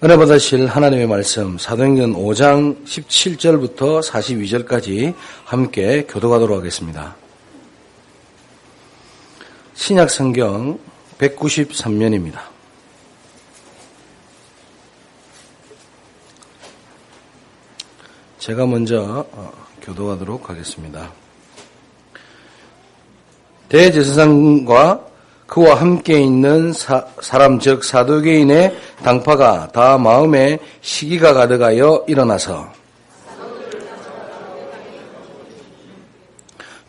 은혜 받으실 하나님의 말씀 사도행전 5장 17절부터 42절까지 함께 교독하도록 하겠습니다. 신약 성경 193면입니다. 제가 먼저 교독하도록 하겠습니다. 대제사장과 그와 함께 있는 사람 즉 사두개인의 당파가 다 마음에 시기가 가득하여 일어나서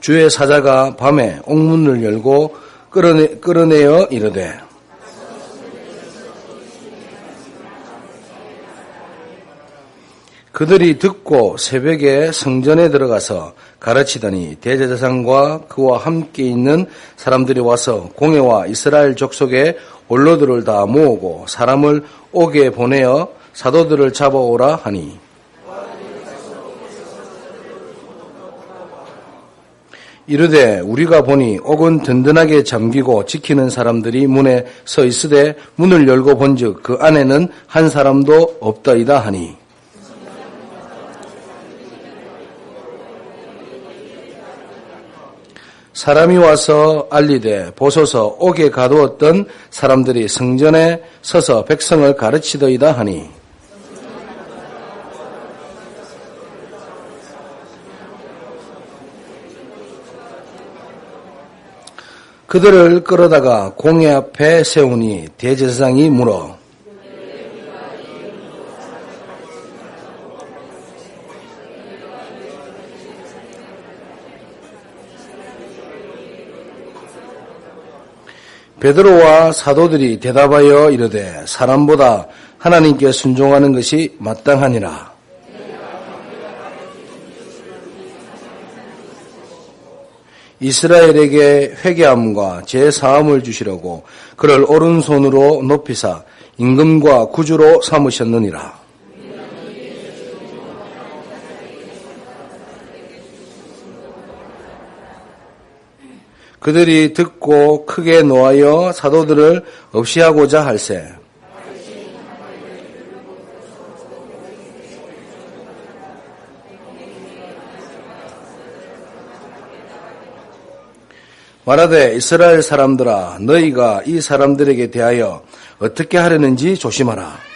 주의 사자가 밤에 옥문을 열고 끌어내어 이르되 그들이 듣고 새벽에 성전에 들어가서 가르치더니 대제사장과 그와 함께 있는 사람들이 와서 공회와 이스라엘 족속의 원로들을 다 모으고 사람을 옥에 보내어 사도들을 잡아오라 하니 이르되 우리가 보니 옥은 든든하게 잠기고 지키는 사람들이 문에 서 있으되 문을 열고 본즉 그 안에는 한 사람도 없더이다 하니 사람이 와서 알리되 보소서 옥에 가두었던 사람들이 성전에 서서 백성을 가르치더이다 하니 그들을 끌어다가 공회 앞에 세우니 대제사장이 물어 베드로와 사도들이 대답하여 이르되 사람보다 하나님께 순종하는 것이 마땅하니라. 이스라엘에게 회개함과 제사함을 주시려고 그를 오른손으로 높이사 임금과 구주로 삼으셨느니라. 그들이 듣고 크게 노하여 사도들을 없이하고자 할세 말하되 이스라엘 사람들아 너희가 이 사람들에게 대하여 어떻게 하려는지 조심하라.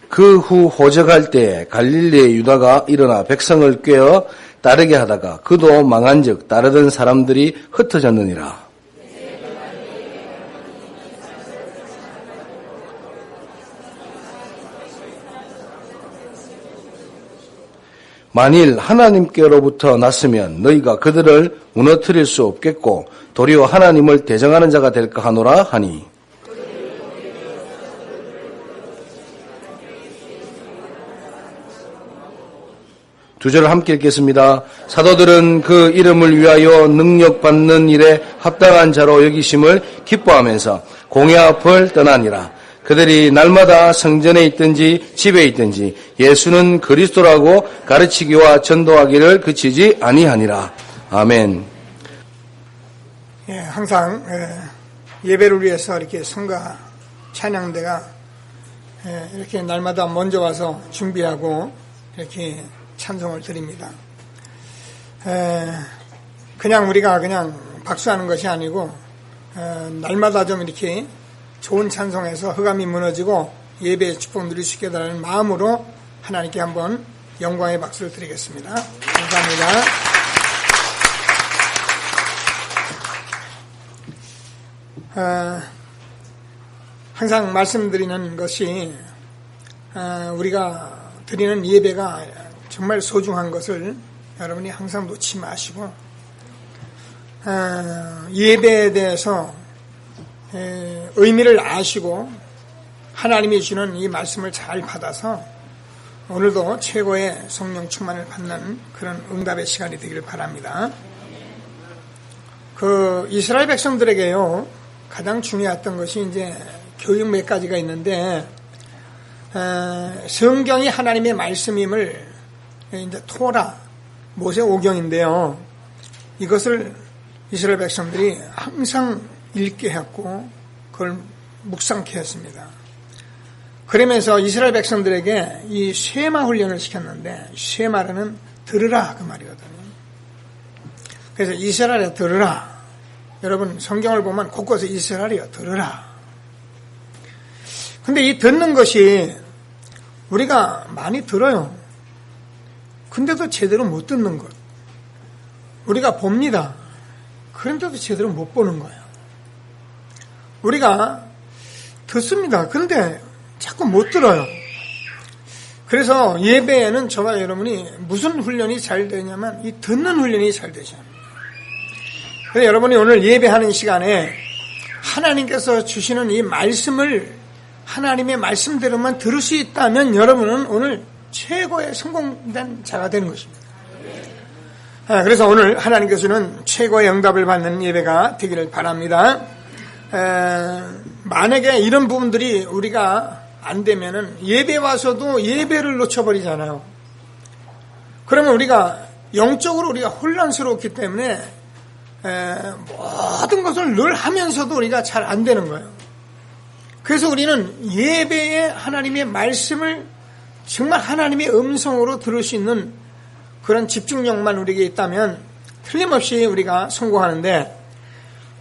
그 후 호적할 때 갈릴리의 유다가 일어나 백성을 꾀어 따르게 하다가 그도 망한즉 따르던 사람들이 흩어졌느니라. 만일 하나님께로부터 났으면 너희가 그들을 무너뜨릴 수 없겠고 도리어 하나님을 대적하는 자가 될까 하노라 하니 두 절 함께 읽겠습니다. 사도들은 그 이름을 위하여 능력받는 일에 합당한 자로 여기심을 기뻐하면서 공회 앞을 떠나니라. 그들이 날마다 성전에 있든지 집에 있든지 예수는 그리스도라고 가르치기와 전도하기를 그치지 아니하니라. 아멘. 예, 항상 예배를 위해서 이렇게 성가 찬양대가 이렇게 날마다 먼저 와서 준비하고 이렇게 찬송을 드립니다. 그냥 우리가 그냥 박수하는 것이 아니고 날마다 좀 이렇게 좋은 찬송에서 흑암이 무너지고 예배의 축복 누릴 수 있게 달라는 마음으로 하나님께 한번 영광의 박수를 드리겠습니다. 감사합니다. 항상 말씀드리는 것이 우리가 드리는 예배가 정말 소중한 것을 여러분이 항상 놓지 마시고 예배에 대해서 의미를 아시고 하나님이 주는 이 말씀을 잘 받아서 오늘도 최고의 성령 충만을 받는 그런 응답의 시간이 되기를 바랍니다. 그 이스라엘 백성들에게요 가장 중요했던 것이 이제 교육 몇 가지가 있는데 성경이 하나님의 말씀임을 이제 토라 모세오경인데요. 이것을 이스라엘 백성들이 항상 읽게 했고 그걸 묵상케 했습니다. 그러면서 이스라엘 백성들에게 이 쉐마 훈련을 시켰는데, 쉐마라는 들으라 그 말이거든요. 그래서 이스라엘에 들으라. 여러분 성경을 보면 곳곳에 이스라엘이여 들으라. 근데 이 듣는 것이 우리가 많이 들어요. 근데도 제대로 못 듣는 것. 우리가 봅니다. 그런데도 제대로 못 보는 거예요. 우리가 듣습니다. 그런데 자꾸 못 들어요. 그래서 예배에는 저와 여러분이 무슨 훈련이 잘 되냐면 이 듣는 훈련이 잘 되죠. 그래서 여러분이 오늘 예배하는 시간에 하나님께서 주시는 이 말씀을 하나님의 말씀대로만 들을 수 있다면 여러분은 오늘 최고의 성공된 자가 되는 것입니다. 그래서 오늘 하나님께서는 최고의 응답을 받는 예배가 되기를 바랍니다. 만약에 이런 부분들이 우리가 안 되면은 예배 와서도 예배를 놓쳐버리잖아요. 그러면 우리가 영적으로 우리가 혼란스럽기 때문에 모든 것을 늘 하면서도 우리가 잘 안 되는 거예요. 그래서 우리는 예배에 하나님의 말씀을 정말 하나님의 음성으로 들을 수 있는 그런 집중력만 우리에게 있다면 틀림없이 우리가 성공하는데,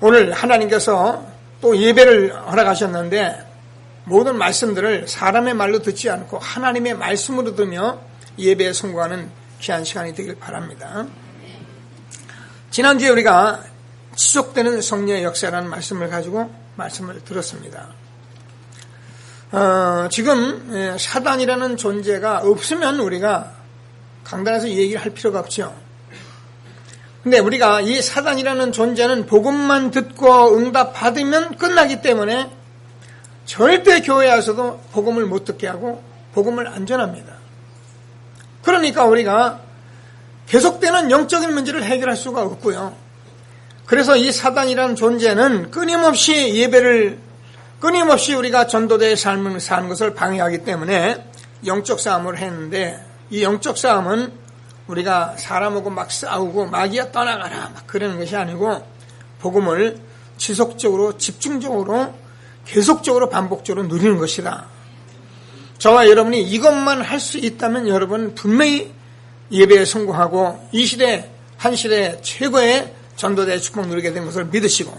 오늘 하나님께서 또 예배를 허락하셨는데 모든 말씀들을 사람의 말로 듣지 않고 하나님의 말씀으로 들으며 예배에 성공하는 귀한 시간이 되길 바랍니다. 지난주에 우리가 지속되는 성령의 역사라는 말씀을 가지고 말씀을 들었습니다. 지금 사단이라는 존재가 없으면 우리가 강단에서 얘기를 할 필요가 없죠. 근데 우리가 이 사단이라는 존재는 복음만 듣고 응답받으면 끝나기 때문에 절대 교회에 와서도 복음을 못 듣게 하고 복음을 안전합니다. 그러니까 우리가 계속되는 영적인 문제를 해결할 수가 없고요. 그래서 이 사단이라는 존재는 끊임없이 예배를, 끊임없이 우리가 전도자의 삶을 사는 것을 방해하기 때문에 영적 싸움을 했는데, 이 영적 싸움은 우리가 사람하고 막 싸우고 마귀야 떠나가라 막 그러는 것이 아니고 복음을 지속적으로 집중적으로 계속적으로 반복적으로 누리는 것이다. 저와 여러분이 이것만 할 수 있다면 여러분 분명히 예배에 성공하고 이 시대 한 시대 최고의 전도자의 축복 누리게 된 것을 믿으시고,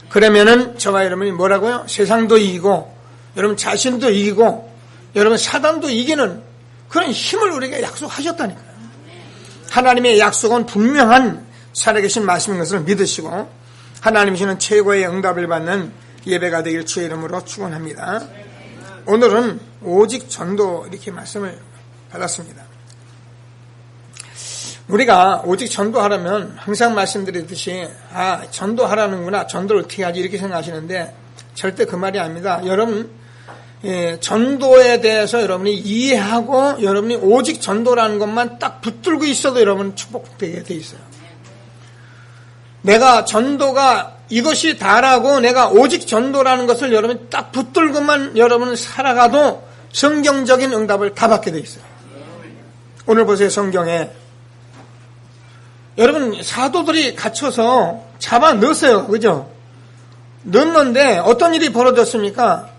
그러면은 저와 여러분이 뭐라고요? 세상도 이기고 여러분 자신도 이기고 여러분 사단도 이기는 그런 힘을 우리에게 약속하셨다니까요. 하나님의 약속은 분명한 살아계신 말씀인 것을 믿으시고 하나님 주시는 최고의 응답을 받는 예배가 되길 주의 이름으로 축원합니다. 오늘은 오직 전도 이렇게 말씀을 받았습니다. 우리가 오직 전도하려면 항상 말씀드리듯이 전도하라는구나, 전도를 어떻게 하지 이렇게 생각하시는데 절대 그 말이 아닙니다. 여러분 전도에 대해서 여러분이 이해하고 여러분이 오직 전도라는 것만 딱 붙들고 있어도 여러분 축복되게 돼 있어요. 내가 전도가 이것이 다라고 내가 오직 전도라는 것을 여러분이 딱 붙들고만 여러분은 살아가도 성경적인 응답을 다 받게 돼 있어요. 오늘 보세요. 성경에 여러분 사도들이 갇혀서 잡아 넣었어요. 그죠? 넣었는데 어떤 일이 벌어졌습니까?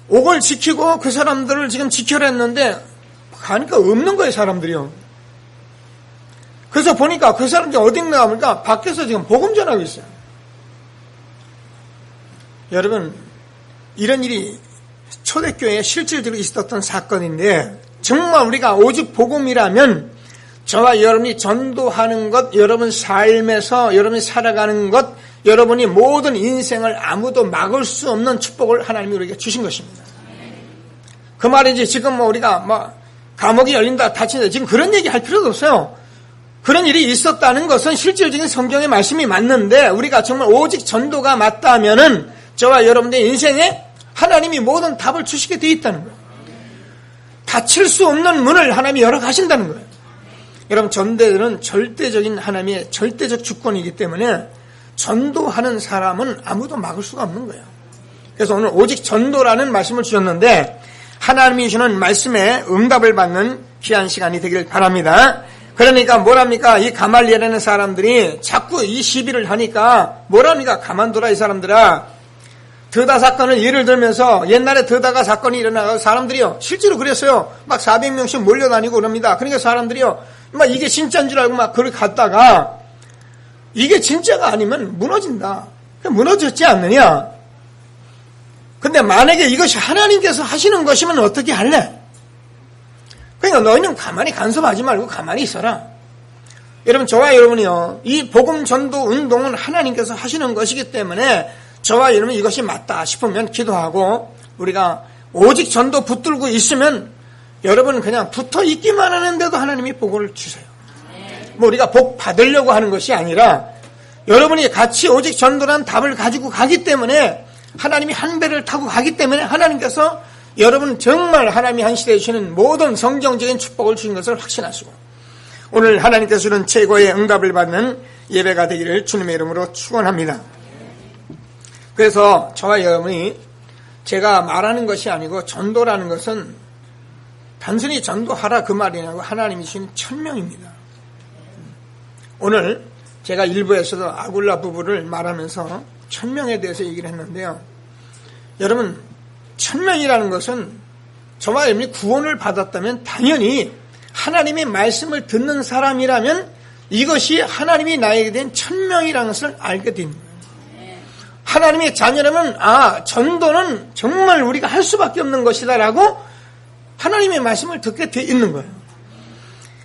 옥을 지키고 그 사람들을 지금 지켜라 했는데 가니까 없는 거예요. 사람들이요. 그래서 보니까 그 사람들이 어딘가 하니까 밖에서 지금 복음 전하고 있어요. 여러분 이런 일이 초대교회에 실질적으로 있었던 사건인데, 정말 우리가 오직 복음이라면 저와 여러분이 전도하는 것, 여러분 삶에서 여러분이 살아가는 것, 여러분이 모든 인생을 아무도 막을 수 없는 축복을 하나님이 우리에게 주신 것입니다. 그 말이지 지금 우리가 감옥이 열린다 닫힌다 지금 그런 얘기 할 필요도 없어요. 그런 일이 있었다는 것은 실질적인 성경의 말씀이 맞는데, 우리가 정말 오직 전도가 맞다면은 저와 여러분의 인생에 하나님이 모든 답을 주시게 되어 있다는 거예요. 닫힐 수 없는 문을 하나님이 열어 가신다는 거예요. 여러분 전도는 절대적인 하나님의 절대적 주권이기 때문에 전도하는 사람은 아무도 막을 수가 없는 거예요. 그래서 오늘 오직 전도라는 말씀을 주셨는데 하나님이 주시는 말씀에 응답을 받는 귀한 시간이 되길 바랍니다. 그러니까 뭐랍니까? 이 가말리엘이라는 사람들이 자꾸 이 시비를 하니까 뭐랍니까? 가만둬라 이 사람들아. 드다 사건을 예를 들면서 옛날에 드다가 사건이 일어나서 사람들이요. 실제로 그랬어요. 막 400명씩 몰려다니고 그럽니다. 그러니까 사람들이요. 막 이게 진짜인 줄 알고 막 그걸 갔다가 이게 진짜가 아니면 무너진다. 무너졌지 않느냐? 근데 만약에 이것이 하나님께서 하시는 것이면 어떻게 할래? 그러니까 너희는 가만히 간섭하지 말고 가만히 있어라. 여러분, 저와 여러분이요. 이 복음 전도 운동은 하나님께서 하시는 것이기 때문에 저와 여러분 이것이 맞다 싶으면 기도하고 우리가 오직 전도 붙들고 있으면 여러분 그냥 붙어 있기만 하는데도 하나님이 복을 주세요. 뭐 우리가 복 받으려고 하는 것이 아니라 여러분이 같이 오직 전도란 답을 가지고 가기 때문에 하나님이 한 배를 타고 가기 때문에 하나님께서 여러분 정말 하나님이 한 시대에 주시는 모든 성경적인 축복을 주신 것을 확신하시고 오늘 하나님께서 주는 최고의 응답을 받는 예배가 되기를 주님의 이름으로 축원합니다. 그래서 저와 여러분이 제가 말하는 것이 아니고 전도라는 것은 단순히 전도하라 그 말이 아니고 하나님이 주신 천명입니다. 오늘 제가 일부에서도 아굴라 부부를 말하면서 천명에 대해서 얘기를 했는데요. 여러분, 천명이라는 것은 저와 여러분이 구원을 받았다면 당연히 하나님의 말씀을 듣는 사람이라면 이것이 하나님이 나에게 된 천명이라는 것을 알게 됩니다. 하나님의 자녀라면 전도는 정말 우리가 할 수밖에 없는 것이다라고 하나님의 말씀을 듣게 돼 있는 거예요.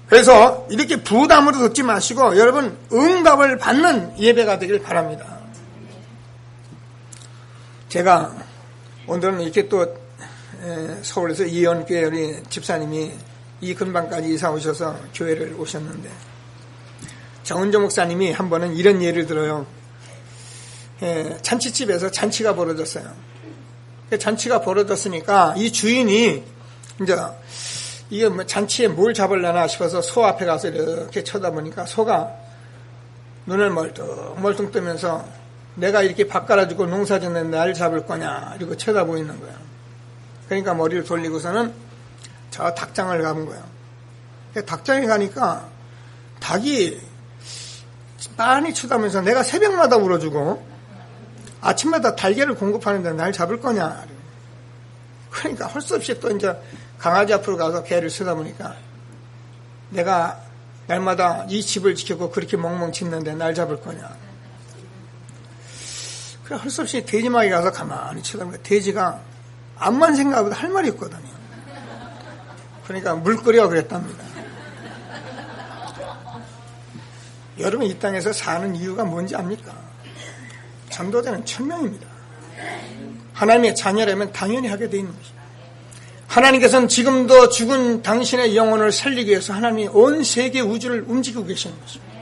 그래서 이렇게 부담으로 듣지 마시고 여러분 응답을 받는 예배가 되길 바랍니다. 제가 오늘은 이렇게 또 서울에서 이연교회 우리 집사님이 이 근방까지 이사 오셔서 교회를 오셨는데 정은조 목사님이 한 번은 이런 예를 들어요. 잔치집에서 잔치가 벌어졌어요. 잔치가 벌어졌으니까 이 주인이 이제 이게 뭐 잔치에 뭘 잡으려나 싶어서 소 앞에 가서 이렇게 쳐다보니까 소가 눈을 멀뚱 뜨면서 내가 이렇게 밥 갈아주고 농사 짓는데 날 잡을 거냐 이러고 쳐다보이는 거예요. 그러니까 머리를 돌리고서는 저 닭장을 가본 거예요. 닭장에 가니까 닭이 많이 쳐다보면서 내가 새벽마다 울어주고 아침마다 달걀을 공급하는데 날 잡을 거냐. 그러니까 할 수 없이 또 이제 강아지 앞으로 가서 개를 쳐다보니까 내가 날마다 이 집을 지키고 그렇게 멍멍 짖는데 날 잡을 거냐. 그래 할 수 없이 돼지막이 가서 가만히 쳐다보니까 돼지가 암만 생각해도 할 말이 없거든요. 그러니까 물 끓여 그랬답니다. 여러분 이 땅에서 사는 이유가 뭔지 압니까? 전도자는 천명입니다. 하나님의 자녀라면 당연히 하게 돼 있는 것입니다. 하나님께서는 지금도 죽은 당신의 영혼을 살리기 위해서 하나님이 온 세계 우주를 움직이고 계시는 것입니다.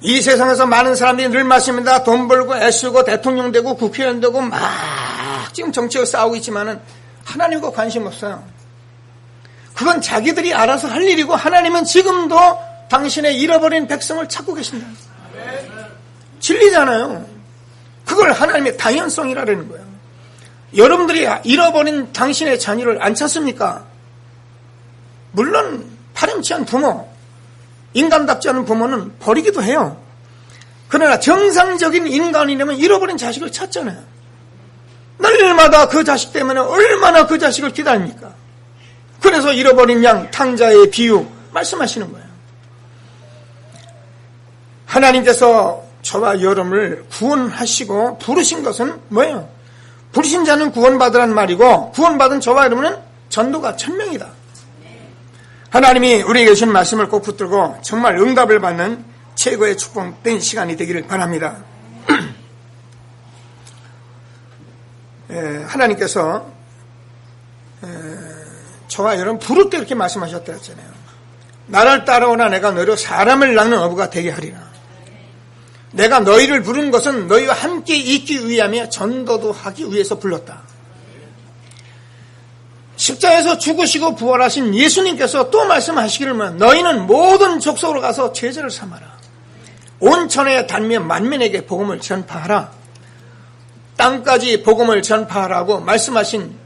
이 세상에서 많은 사람들이 늘 말씀입니다. 돈 벌고 애쓰고 대통령 되고 국회의원 되고 막 지금 정치로 싸우고 있지만은 하나님과 관심 없어요. 그건 자기들이 알아서 할 일이고 하나님은 지금도 당신의 잃어버린 백성을 찾고 계신다. 진리잖아요. 그걸 하나님의 당연성이라는 거예요. 여러분들이 잃어버린 당신의 자녀를 안 찾습니까? 물론 파렴치한 부모, 인간답지 않은 부모는 버리기도 해요. 그러나 정상적인 인간이라면 잃어버린 자식을 찾잖아요. 날마다 그 자식 때문에 얼마나 그 자식을 기다립니까? 그래서 잃어버린 양 탕자의 비유 말씀하시는 거예요. 하나님께서 저와 여러분을 구원하시고 부르신 것은 뭐예요? 부르신 자는 구원받으란 말이고 구원받은 저와 여러분은 전도가 천명이다. 하나님이 우리에게 주신 말씀을 꼭 붙들고 정말 응답을 받는 최고의 축복된 시간이 되기를 바랍니다. 하나님께서 저와 여러분 부를 때 이렇게 말씀하셨다 했잖아요. 나를 따라오나 내가 너로 사람을 낳는 어부가 되게 하리라. 내가 너희를 부른 것은 너희와 함께 있기 위함이야. 전도도 하기 위해서 불렀다. 십자가에서 죽으시고 부활하신 예수님께서 또 말씀하시기를 너희는 모든 족속으로 가서 제자를 삼아라. 온 천하에 다니며 만민에게 복음을 전파하라. 땅까지 복음을 전파하라고 말씀하신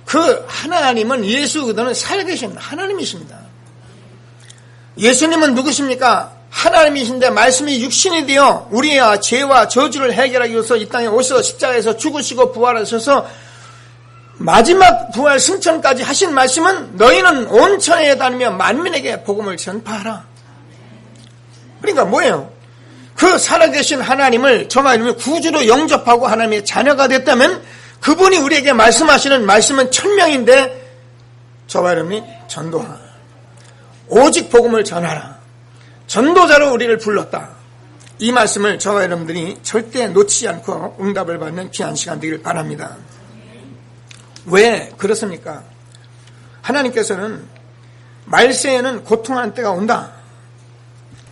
그 하나님은 예수 그분은 살아계신 하나님이십니다. 예수님은 누구십니까? 하나님이신데 말씀이 육신이 되어 우리의 죄와 저주를 해결하기 위해서 이 땅에 오셔서 십자가에서 죽으시고 부활하셔서 마지막 부활 승천까지 하신 말씀은 너희는 온 천하에 다니며 만민에게 복음을 전파하라. 그러니까 뭐예요? 그 살아계신 하나님을 저와 여러분이 구주로 영접하고 하나님의 자녀가 됐다면 그분이 우리에게 말씀하시는 말씀은 천명인데 저와 여러분이 전도하라. 오직 복음을 전하라. 전도자로 우리를 불렀다. 이 말씀을 저와 여러분들이 절대 놓치지 않고 응답을 받는 귀한 시간 되길 바랍니다. 왜 그렇습니까? 하나님께서는 말세에는 고통하는 때가 온다.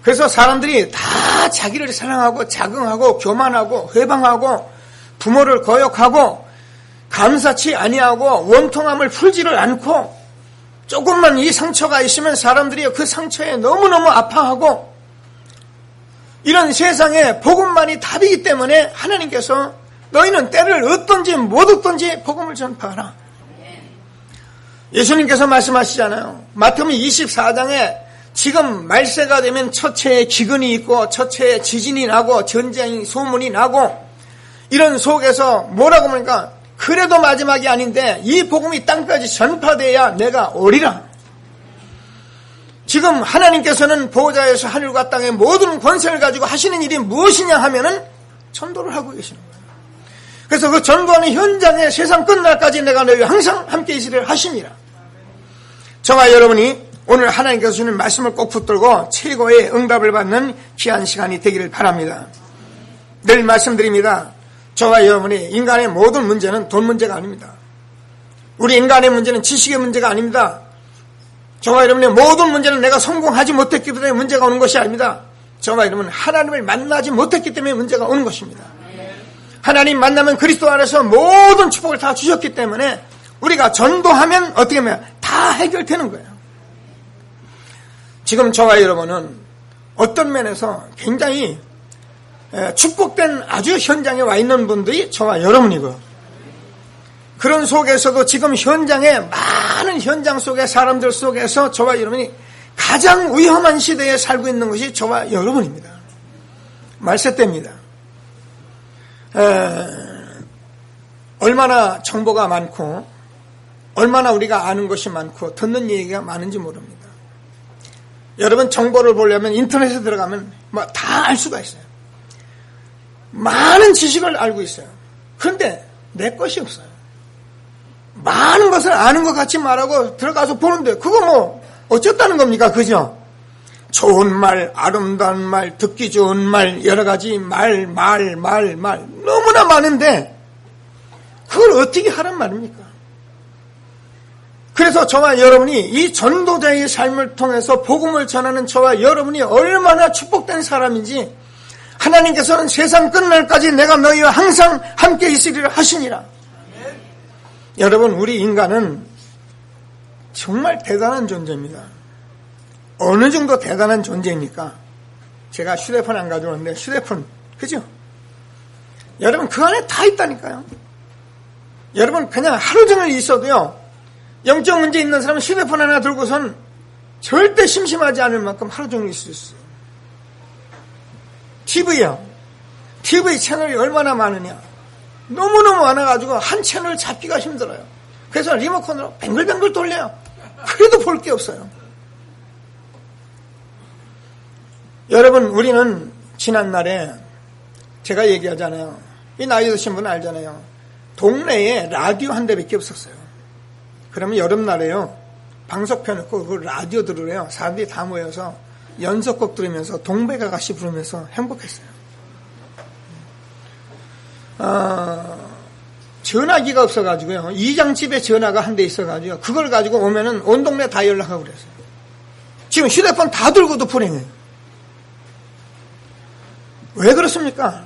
그래서 사람들이 다 자기를 사랑하고 자긍하고 교만하고 회방하고 부모를 거역하고 감사치 아니하고 원통함을 풀지를 않고 조금만 이 상처가 있으면 사람들이 그 상처에 너무너무 아파하고 이런 세상에 복음만이 답이기 때문에 하나님께서 너희는 때를 얻든지 못 얻든지 복음을 전파하라. 예수님께서 말씀하시잖아요. 마태복음 24장에 지금 말세가 되면 처체에 기근이 있고 처체에 지진이 나고 전쟁이 소문이 나고 이런 속에서 뭐라고 하니까 그래도 마지막이 아닌데 이 복음이 땅까지 전파돼야 내가 오리라. 지금 하나님께서는 보호자에서 하늘과 땅의 모든 권세를 가지고 하시는 일이 무엇이냐 하면은 전도를 하고 계시는 거예요. 그래서 그 전도하는 현장에 세상 끝날까지 내가 너희와 항상 함께 있으리라 하십니다. 저와 여러분이 오늘 하나님께서 주는 말씀을 꼭 붙들고 최고의 응답을 받는 귀한 시간이 되기를 바랍니다. 늘 말씀드립니다. 저와 여러분이 인간의 모든 문제는 돈 문제가 아닙니다. 우리 인간의 문제는 지식의 문제가 아닙니다. 저와 여러분의 모든 문제는 내가 성공하지 못했기 때문에 문제가 오는 것이 아닙니다. 저와 여러분은 하나님을 만나지 못했기 때문에 문제가 오는 것입니다. 하나님 만나면 그리스도 안에서 모든 축복을 다 주셨기 때문에 우리가 전도하면 어떻게 하면 다 해결되는 거예요. 지금 저와 여러분은 어떤 면에서 굉장히 축복된 아주 현장에 와 있는 분들이 저와 여러분이고 그런 속에서도 지금 현장에 많은 현장 속의 사람들 속에서 저와 여러분이 가장 위험한 시대에 살고 있는 것이 저와 여러분입니다. 말세 때입니다. 얼마나 정보가 많고 얼마나 우리가 아는 것이 많고 듣는 얘기가 많은지 모릅니다. 여러분 정보를 보려면 인터넷에 들어가면 뭐 다 알 수가 있어요. 많은 지식을 알고 있어요. 그런데 내 것이 없어요. 많은 것을 아는 것 같이 말하고 들어가서 보는데 그거 뭐 어쨌다는 겁니까? 그죠? 좋은 말, 아름다운 말, 듣기 좋은 말, 여러 가지 말 너무나 많은데 그걸 어떻게 하란 말입니까? 그래서 저와 여러분이 이 전도자의 삶을 통해서 복음을 전하는 저와 여러분이 얼마나 축복된 사람인지 하나님께서는 세상 끝날까지 내가 너희와 항상 함께 있으리라 하시니라. 여러분 우리 인간은 정말 대단한 존재입니다. 어느 정도 대단한 존재입니까? 제가 휴대폰 안 가져오는데 휴대폰 그죠? 여러분 그 안에 다 있다니까요. 여러분 그냥 하루 종일 있어도요 영적 문제 있는 사람은 휴대폰 하나 들고선 절대 심심하지 않을 만큼 하루 종일 있을 수 있어요. TV요. TV 채널이 얼마나 많으냐. 너무너무 많아가지고 한 채널 잡기가 힘들어요. 그래서 리모컨으로 뱅글뱅글 돌려요. 그래도 볼 게 없어요. 여러분 우리는 지난날에 제가 얘기하잖아요. 이 나이 드신 분은 알잖아요. 동네에 라디오 한 대밖에 없었어요. 그러면 여름날에요. 방석 펴놓고 그 라디오 들으래요. 사람들이 다 모여서 연속곡 들으면서 동백아가씨 부르면서 행복했어요. 전화기가 없어가지고요. 이장집에 전화가 한 대 있어가지고 그걸 가지고 오면은 온 동네 다 연락하고 그랬어요. 지금 휴대폰 다 들고도 불행해요. 왜 그렇습니까?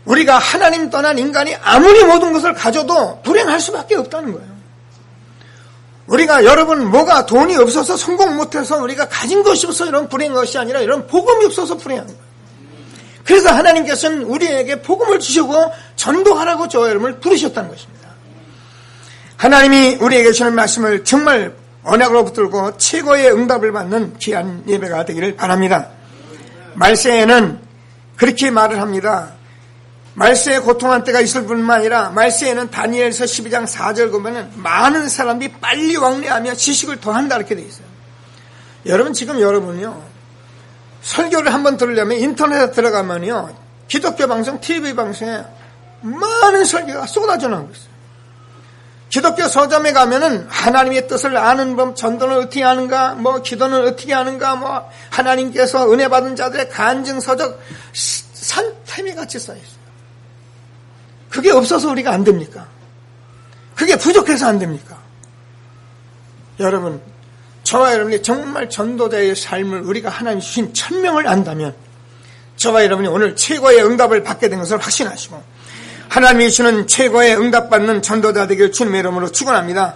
우리가 하나님 떠난 인간이 아무리 모든 것을 가져도 불행할 수밖에 없다는 거예요. 우리가 여러분 뭐가 돈이 없어서 성공 못해서 우리가 가진 것이 없어서 이런 불행한 것이 아니라 이런 복음이 없어서 불행한 거예요. 그래서 하나님께서는 우리에게 복음을 주시고 전도하라고 저와 여러분을 부르셨다는 것입니다. 하나님이 우리에게 주는 말씀을 정말 언약으로 붙들고 최고의 응답을 받는 귀한 예배가 되기를 바랍니다. 말세에는 그렇게 말을 합니다. 말세에 고통한 때가 있을 뿐만 아니라 말세에는 다니엘서 12장 4절 보면은 많은 사람들이 빨리 왕래하며 지식을 더한다 이렇게 되어 있어요. 여러분 지금 여러분요 설교를 한번 들으려면 인터넷에 들어가면요 기독교 방송 TV 방송에 많은 설교가 쏟아져 나오고 있어요. 기독교 서점에 가면은 하나님의 뜻을 아는 법, 전도는 어떻게 하는가, 뭐 기도는 어떻게 하는가, 뭐 하나님께서 은혜 받은 자들의 간증 서적 산태미 같이 쌓여 있어요. 그게 없어서 우리가 안 됩니까? 그게 부족해서 안 됩니까? 여러분, 저와 여러분이 정말 전도자의 삶을 우리가 하나님 주신 천명을 안다면 저와 여러분이 오늘 최고의 응답을 받게 된 것을 확신하시고 하나님이 주는 최고의 응답받는 전도자 되길 주님의 이름으로 축원합니다.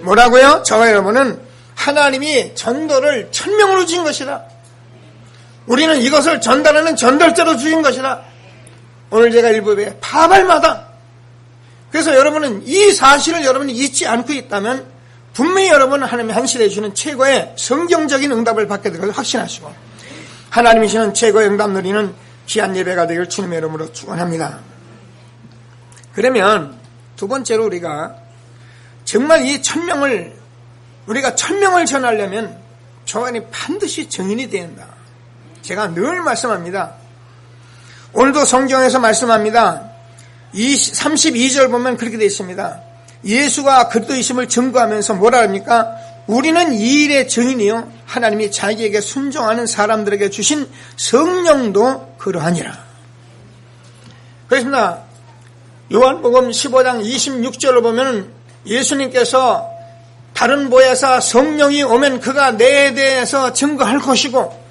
뭐라고요? 저와 여러분은 하나님이 전도를 천명으로 주신 것이다. 우리는 이것을 전달하는 전달자로 주신 것이다. 오늘 제가 일부에 파발마다 그래서 여러분은 이 사실을 여러분이 잊지 않고 있다면 분명히 여러분은 하나님이 한 시대에 주는 최고의 성경적인 응답을 받게 될 것을 확신하시고 하나님이 주는 최고의 응답 누리는 귀한 예배가 되길 주님의 이름으로 축원합니다. 그러면 두 번째로 우리가 정말 이 천명을 우리가 천명을 전하려면 저 안에 반드시 증인이 되어야 한다. 제가 늘 말씀합니다. 오늘도 성경에서 말씀합니다. 32절 보면 그렇게 되어 있습니다. 예수가 그리스도이심을 증거하면서 뭐라 합니까? 우리는 이 일의 증인이요 하나님이 자기에게 순종하는 사람들에게 주신 성령도 그러하니라. 그렇습니다. 요한복음 15장 26절로 보면 예수님께서 다른 보혜사 성령이 오면 그가 내에 대해서 증거할 것이고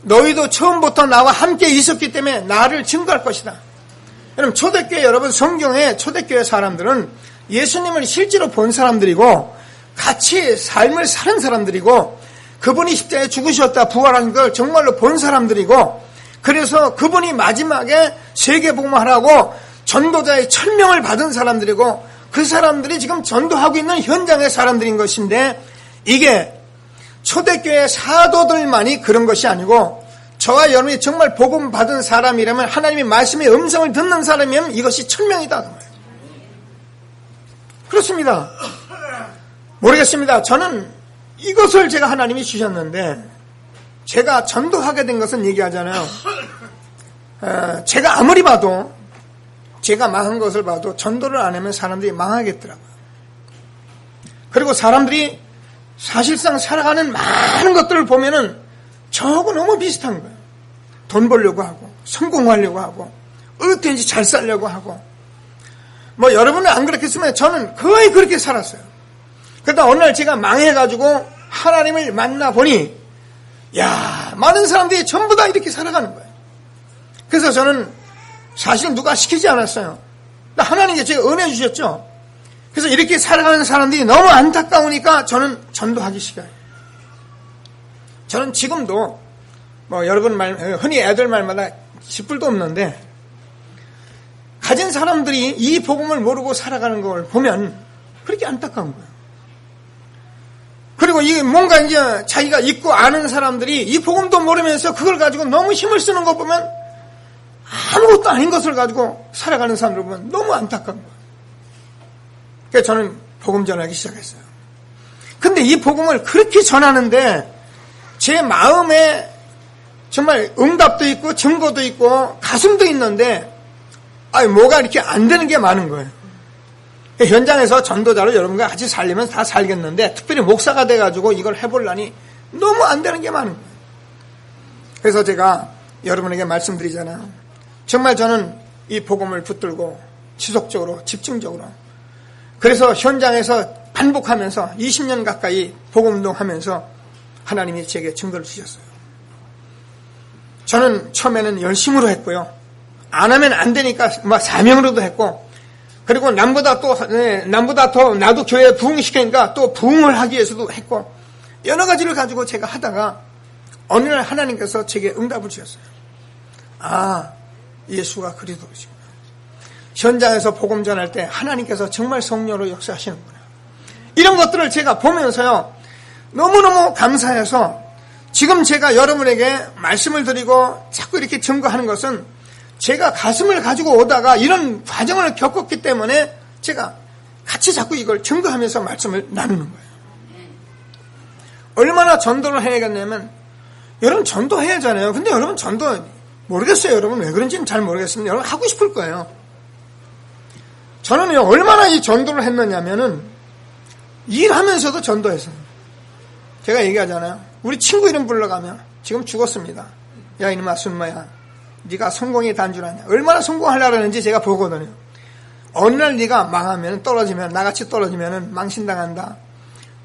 너희도 처음부터 나와 함께 있었기 때문에 나를 증거할 것이다. 여러분 초대교회 여러분 성경의 초대교회 사람들은 예수님을 실제로 본 사람들이고 같이 삶을 사는 사람들이고 그분이 십자가에 죽으셨다 부활한 걸 정말로 본 사람들이고 그래서 그분이 마지막에 세계복음하라고 전도자의 천명을 받은 사람들이고 그 사람들이 지금 전도하고 있는 현장의 사람들인 것인데 이게 초대교회 사도들만이 그런 것이 아니고 저와 여러분이 정말 복음 받은 사람이라면 하나님의 말씀의 음성을 듣는 사람이면 이것이 천명이다. 그렇습니다. 모르겠습니다. 저는 이것을 제가 하나님이 주셨는데 제가 전도하게 된 것은 얘기하잖아요. 제가 아무리 봐도 제가 망한 것을 봐도 전도를 안 하면 사람들이 망하겠더라고요. 그리고 사람들이 사실상 살아가는 많은 것들을 보면은 저하고 너무 비슷한 거예요. 돈 벌려고 하고 성공하려고 하고 어떻게든지 잘 살려고 하고 뭐 여러분은 안 그렇겠지만 저는 거의 그렇게 살았어요. 그러다 어느 날 제가 망해가지고 하나님을 만나보니 야 많은 사람들이 전부 다 이렇게 살아가는 거예요. 그래서 저는 사실 누가 시키지 않았어요. 하나님께 제가 은혜 주셨죠. 그래서 이렇게 살아가는 사람들이 너무 안타까우니까 저는 전도하기 시작해요. 저는 지금도 뭐 여러분 말 흔히 애들 말마다 10불도 없는데 가진 사람들이 이 복음을 모르고 살아가는 걸 보면 그렇게 안타까운 거예요. 그리고 이게 뭔가 이제 자기가 있고 아는 사람들이 이 복음도 모르면서 그걸 가지고 너무 힘을 쓰는 거 보면 아무것도 아닌 것을 가지고 살아가는 사람들 보면 너무 안타까운 거예요. 그래서 저는 복음 전하기 시작했어요. 근데 이 복음을 그렇게 전하는데 제 마음에 정말 응답도 있고 증거도 있고 가슴도 있는데 뭐가 이렇게 안 되는 게 많은 거예요. 현장에서 전도자로 여러분과 같이 살려면 다 살겠는데 특별히 목사가 돼가지고 이걸 해보려니 너무 안 되는 게 많은 거예요. 그래서 제가 여러분에게 말씀드리잖아요. 정말 저는 이 복음을 붙들고 지속적으로 집중적으로 그래서 현장에서 반복하면서 20년 가까이 복음운동하면서 하나님이 제게 증거를 주셨어요. 저는 처음에는 열심으로 했고요. 안 하면 안 되니까 사명으로도 했고 그리고 남보다 더 나도 교회에 부흥시키니까 또 부흥을 하기 위해서도 했고 여러 가지를 가지고 제가 하다가 어느 날 하나님께서 제게 응답을 주셨어요. 예수가 그리스도시구나. 현장에서 복음 전할 때 하나님께서 정말 성령으로 역사하시는구나. 이런 것들을 제가 보면서요. 너무너무 감사해서 지금 제가 여러분에게 말씀을 드리고 자꾸 이렇게 증거하는 것은 제가 가슴을 가지고 오다가 이런 과정을 겪었기 때문에 제가 같이 자꾸 이걸 증거하면서 말씀을 나누는 거예요. 얼마나 전도를 해야겠냐면, 여러분 전도해야 하잖아요. 근데 여러분 전도 모르겠어요. 여러분 왜 그런지는 잘 모르겠습니다. 여러분 하고 싶을 거예요. 저는 얼마나 이 전도를 했느냐면은 일하면서도 전도했어요. 제가 얘기하잖아요. 우리 친구 이름 불러가면 지금 죽었습니다. 야 이놈아 순마야, 네가 성공이 단 줄 아냐. 얼마나 성공하려고 하는지 제가 보거든요. 어느 날 네가 망하면, 떨어지면, 나같이 떨어지면 망신당한다.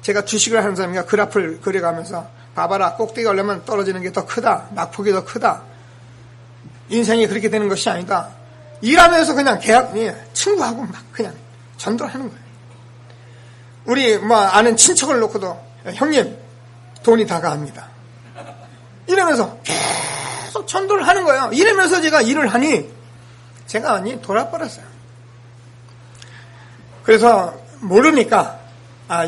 제가 주식을 하는 사람이니까 그래프를 그려가면서 봐봐라, 꼭대기 오려면 떨어지는 게 더 크다. 낙폭이 더 크다. 인생이 그렇게 되는 것이 아니다. 일하면서 그냥 친구하고 막 그냥 전도를 하는 거예요. 우리 아는 친척을 놓고도 형님 돈이 다가갑니다. 이러면서 계속 전도를 하는 거예요. 이러면서 제가 일을 하니 제가 돌아버렸어요. 그래서 모르니까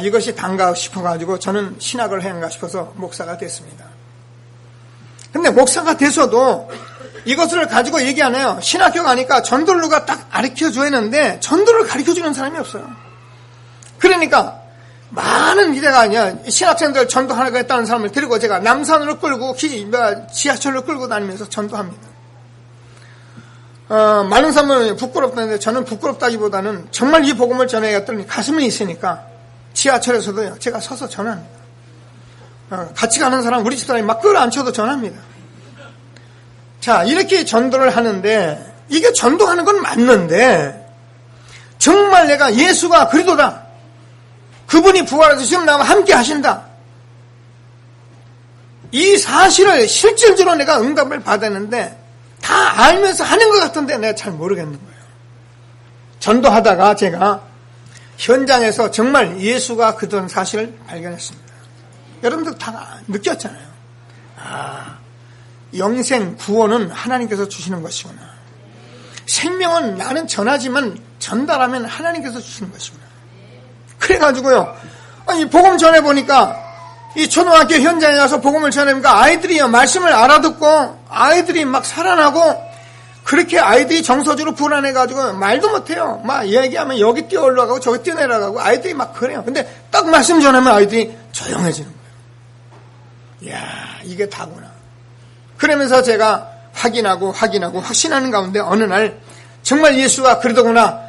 이것이 단가 싶어가지고 저는 신학을 해야한가 싶어서 목사가 됐습니다. 근데 목사가 돼서도 이것을 가지고 얘기 안 해요. 신학교 가니까 전도를 누가 딱 가르쳐줘야 하는데 전도를 가르쳐주는 사람이 없어요. 그러니까 많은 기대가 아니야. 신학생들 전도하겠다는 사람을 데리고 제가 남산으로 끌고 지하철로 끌고 다니면서 전도합니다. 많은 사람은 부끄럽다는데 저는 부끄럽다기보다는 정말 이 복음을 전해야겠더니 가슴이 있으니까 지하철에서도 제가 서서 전합니다. 같이 가는 사람, 우리 집사람이 막 끌어안쳐도 전합니다. 자, 이렇게 전도를 하는데 이게 전도하는 건 맞는데 정말 내가 예수가 그리스도다, 그분이 부활해서 지금 나와 함께 하신다, 이 사실을 실질적으로 내가 응답을 받았는데 다 알면서 하는 것 같은데 내가 잘 모르겠는 거예요. 전도하다가 제가 현장에서 정말 예수가 그런 사실을 발견했습니다. 여러분들 다 느꼈잖아요. 영생 구원은 하나님께서 주시는 것이구나. 생명은 나는 전하지만 전달하면 하나님께서 주시는 것이구나. 그래가지고요, 복음 전해보니까 이 초등학교 현장에 가서 복음을 전해보니까 아이들이 말씀을 알아듣고 아이들이 막 살아나고, 그렇게 아이들이 정서적으로 불안해가지고 말도 못해요. 막 얘기하면 여기 뛰어 올라가고 저기 뛰어 내려가고 아이들이 막 그래요. 근데 딱 말씀 전하면 아이들이 조용해지는 거예요. 이야, 이게 다구나. 그러면서 제가 확인하고 확신하는 가운데 어느 날 정말 예수가 그리스도구나,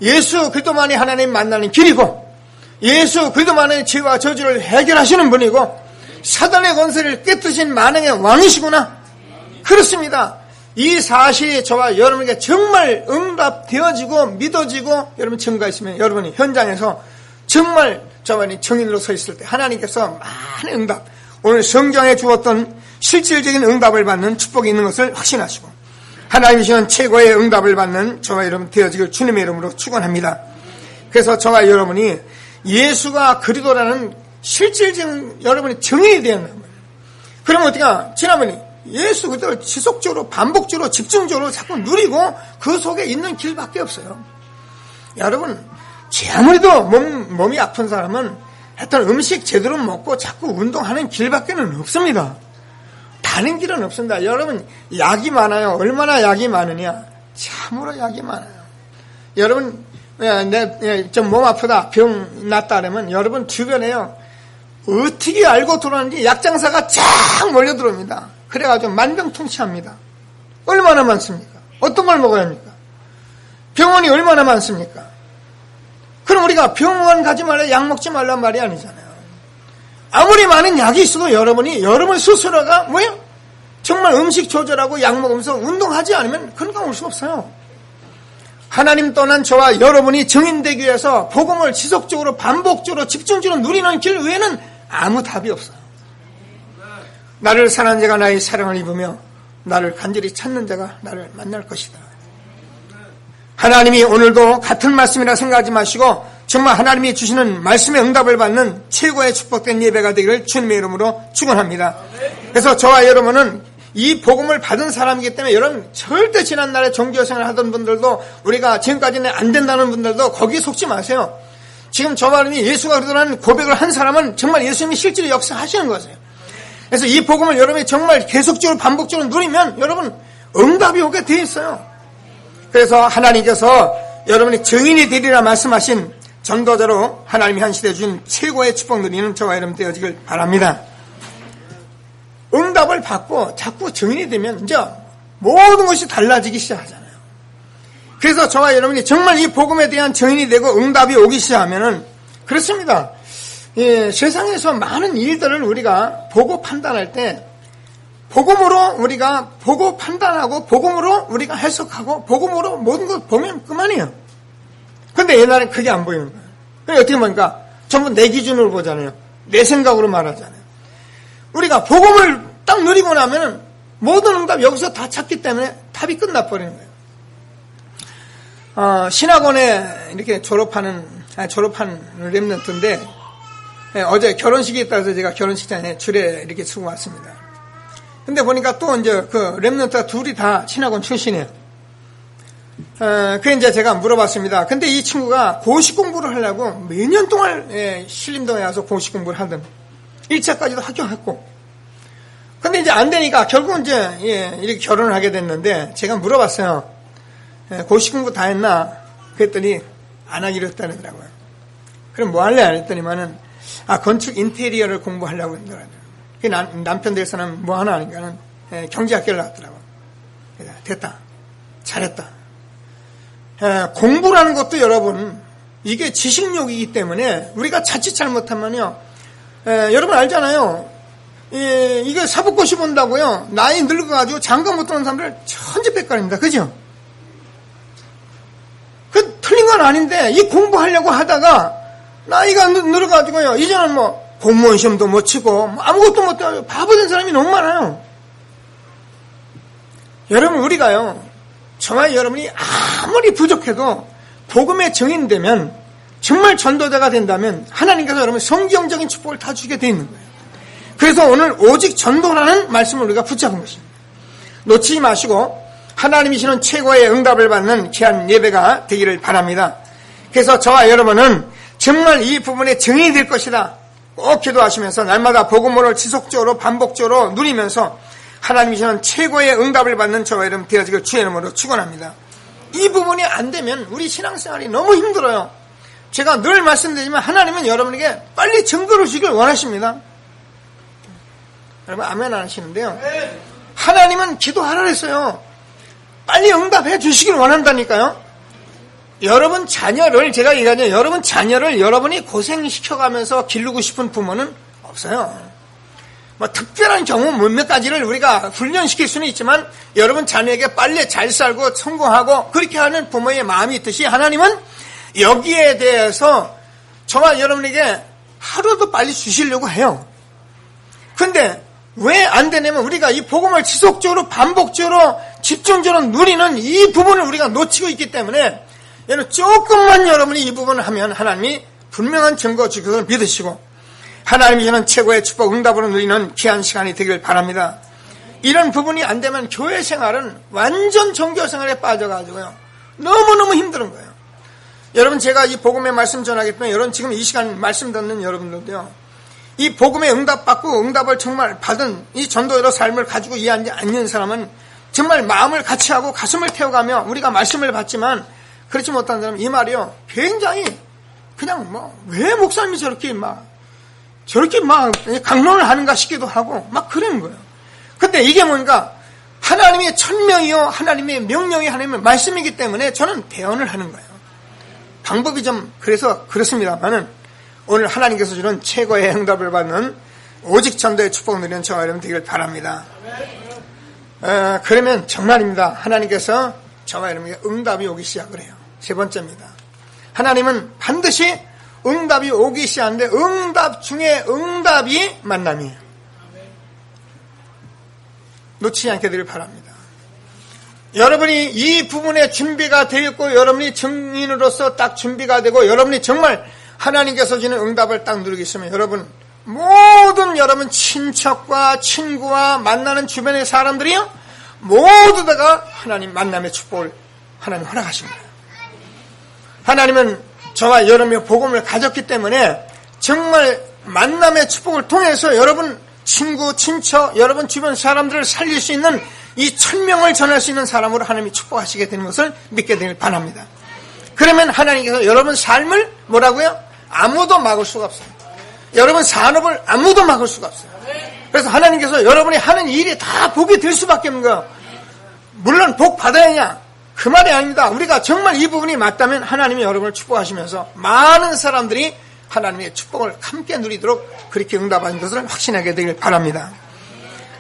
예수 그리스도만이 하나님 만나는 길이고 예수 그리스도만의 죄와 저주를 해결하시는 분이고 사단의 권세를 깨뜨신 만왕의 왕이시구나. 그렇습니다. 이 사실이 저와 여러분에게 정말 응답되어지고 믿어지고 여러분 증거했으면 여러분이 현장에서 정말 저만이 증인으로 서 있을 때 하나님께서 많은 응답, 오늘 성경에 주었던 실질적인 응답을 받는 축복이 있는 것을 확신하시고 하나님이 주시는 최고의 응답을 받는 저와 여러분 되어지길 주님의 이름으로 축원합니다. 그래서 저와 여러분이 예수가 그리스도라는 실질적인 여러분이 증인이 되었는 거예요. 그러면 어떻게 지난번에 예수 그리스도를 지속적으로 반복적으로 집중적으로 자꾸 누리고 그 속에 있는 길밖에 없어요. 여러분, 아무래도 몸이 아픈 사람은 하여튼 음식 제대로 먹고 자꾸 운동하는 길밖에는 없습니다. 다른 길은 없습니다. 여러분, 약이 많아요. 얼마나 약이 많으냐? 참으로 약이 많아요. 여러분, 좀 몸 아프다, 병 났다 그러면 여러분 주변에요, 어떻게 알고 들어오는지 약장사가 쫙 몰려 들어옵니다. 그래가지고 만병통치합니다. 얼마나 많습니까? 어떤 걸 먹어야 합니까? 병원이 얼마나 많습니까? 그럼 우리가 병원 가지 말라, 약 먹지 말란 말이 아니잖아요. 아무리 많은 약이 있어도 여러분 스스로가 정말 음식 조절하고 약 먹으면서 운동하지 않으면 건강 올 수 없어요. 하나님 떠난 저와 여러분이 증인되기 위해서 복음을 지속적으로 반복적으로 집중적으로 누리는 길 외에는 아무 답이 없어요. 나를 사랑하는 자가 나의 사랑을 입으며 나를 간절히 찾는 자가 나를 만날 것이다. 하나님이 오늘도 같은 말씀이라 생각하지 마시고 정말 하나님이 주시는 말씀의 응답을 받는 최고의 축복된 예배가 되기를 주님의 이름으로 축원합니다. 그래서 저와 여러분은 이 복음을 받은 사람이기 때문에 여러분 절대 지난날에 종교생활 하던 분들도 우리가 지금까지는 안 된다는 분들도 거기에 속지 마세요. 지금 저 말이 예수가 그러라는 고백을 한 사람은 정말 예수님이 실제로 역사하시는 거예요. 그래서 이 복음을 여러분이 정말 계속적으로 반복적으로 누리면 여러분 응답이 오게 돼 있어요. 그래서 하나님께서 여러분이 증인이 되리라 말씀하신 전도자로 하나님이 한 시대에 준 최고의 축복 누리는 저와 여러분 되어지길 바랍니다. 응답을 받고 자꾸 증인이 되면 이제 모든 것이 달라지기 시작하잖아요. 그래서 저와 여러분이 정말 이 복음에 대한 증인이 되고 응답이 오기 시작하면은 그렇습니다. 예, 세상에서 많은 일들을 우리가 보고 판단할 때 복음으로 우리가 보고 판단하고 복음으로 우리가 해석하고 복음으로 모든 걸 보면 그만이에요. 근데 옛날엔 그게 안 보이는 거예요. 그러니까 어떻게 보니까 전부 내 기준으로 보잖아요. 내 생각으로 말하잖아요. 우리가 복음을 딱 누리고 나면 모든 응답 여기서 다 찾기 때문에 답이 끝나버리는 거예요. 신학원에 이렇게 졸업한 랩런트인데 어제 결혼식이 있다고 해서 제가 결혼식장에 줄에 이렇게 서고 왔습니다. 근데 보니까 또 이제 그 랩런트가 둘이 다 신학원 출신이에요. 그 이제 제가 물어봤습니다. 근데 이 친구가 고시 공부를 하려고 몇 년 동안 신림동에 와서 고시 공부를 하던 1차까지도 합격했고 근데 이제 안 되니까 결국은 이제 이렇게 결혼을 하게 됐는데 제가 물어봤어요. 고시 공부 다 했나? 그랬더니 안 하기로 했다더라고요. 그럼 뭐 할래? 안 했더니만은 건축 인테리어를 공부하려고 했더라고요. 남편 될 사람 뭐 하나 하니까는 경제학교를 나왔더라고요. 됐다. 잘했다. 공부라는 것도 여러분 이게 지식욕이기 때문에 우리가 자칫 잘못하면요. 여러분 알잖아요. 이게 사법고시 본다고요. 나이 늙어가지고 장가 못 들어온 사람들 천지백관입니다. 그죠? 그 틀린 건 아닌데 이 공부하려고 하다가 나이가 늘어가지고요. 이제는 뭐 공무원 시험도 못 치고 뭐 아무것도 못하고 바보 된 사람이 너무 많아요. 여러분 우리가요. 정말 여러분이 아무리 부족해도 복음에 증인되면 정말 전도자가 된다면 하나님께서 여러분 성경적인 축복을 다 주게 돼 있는 거예요. 그래서 오늘 오직 전도라는 말씀을 우리가 붙잡은 것입니다. 놓치지 마시고 하나님이시는 최고의 응답을 받는 귀한 예배가 되기를 바랍니다. 그래서 저와 여러분은 정말 이 부분에 증인이 될 것이다. 꼭 기도하시면서 날마다 복음을 지속적으로 반복적으로 누리면서 하나님이시는 최고의 응답을 받는 저와 여러분 되어지길 주의 이름으로 축원합니다. 이 부분이 안 되면 우리 신앙생활이 너무 힘들어요. 제가 늘 말씀드리지만 하나님은 여러분에게 빨리 증거를 주길 원하십니다. 여러분 아멘 안 하시는데요. 하나님은 기도하라 그랬어요. 빨리 응답해 주시길 원한다니까요. 여러분 자녀를 제가 얘기하죠. 여러분 자녀를 여러분이 고생시켜가면서 기르고 싶은 부모는 없어요. 뭐 특별한 경우 몇몇 가지를 우리가 훈련시킬 수는 있지만 여러분 자녀에게 빨리 잘 살고 성공하고 그렇게 하는 부모의 마음이 있듯이 하나님은 여기에 대해서 저와 여러분에게 하루도 빨리 주시려고 해요. 근데 왜 안 되냐면 우리가 이 복음을 지속적으로 반복적으로 집중적으로 누리는 이 부분을 우리가 놓치고 있기 때문에 여러분 조금만 여러분이 이 부분을 하면 하나님이 분명한 증거 주실 것을 믿으시고 하나님이 주는 최고의 축복 응답으로 누리는 귀한 시간이 되길 바랍니다. 이런 부분이 안 되면 교회 생활은 완전 종교 생활에 빠져가지고요. 너무너무 힘든 거예요. 여러분 제가 이 복음의 말씀 전하기 때문에 여러분 지금 이 시간 말씀 듣는 여러분들도요. 이 복음의 응답받고 응답을 정말 받은 이 전도자의 삶을 가지고 이해하지 않는 사람은 정말 마음을 같이 하고 가슴을 태워가며 우리가 말씀을 받지만 그렇지 못한 사람은 이 말이요. 굉장히 그냥 왜 목사님이 저렇게 막 강론을 하는가 싶기도 하고 막 그러는 거예요. 근데 이게 뭔가 하나님의 천명이요. 하나님의 명령이 하나님의 말씀이기 때문에 저는 대언을 하는 거예요. 방법이 좀 그래서 그렇습니다만은 오늘 하나님께서 주는 최고의 응답을 받는 오직 전도의 축복을 누리는 저와 여러분 되기를 바랍니다. 그러면 정말입니다. 하나님께서 저와 여러분에게 응답이 오기 시작을 해요. 세 번째입니다. 하나님은 반드시 응답이 오기 시작하는데 응답 중에 응답이 만남이에요. 놓치지 않게 되길 바랍니다. 여러분이 이 부분에 준비가 되어 있고 여러분이 증인으로서 딱 준비가 되고 여러분이 정말 하나님께서 주는 응답을 딱 누리고 있으면 여러분 모든 여러분 친척과 친구와 만나는 주변의 사람들이요 모두 다가 하나님 만남의 축복을 하나님 허락하십니다. 하나님은 저와 여러분의 복음을 가졌기 때문에 정말 만남의 축복을 통해서 여러분 친구, 친척, 여러분 주변 사람들을 살릴 수 있는 이 천명을 전할 수 있는 사람으로 하나님이 축복하시게 되는 것을 믿게 되길 바랍니다. 그러면 하나님께서 여러분 삶을 뭐라고요? 아무도 막을 수가 없어요. 여러분 산업을 아무도 막을 수가 없어요. 그래서 하나님께서 여러분이 하는 일이 다 복이 될 수밖에 없는 거예요. 물론 복 받아야 하냐? 그 말이 아닙니다. 우리가 정말 이 부분이 맞다면 하나님이 여러분을 축복하시면서 많은 사람들이 하나님의 축복을 함께 누리도록 그렇게 응답하는 것을 확신하게 되길 바랍니다.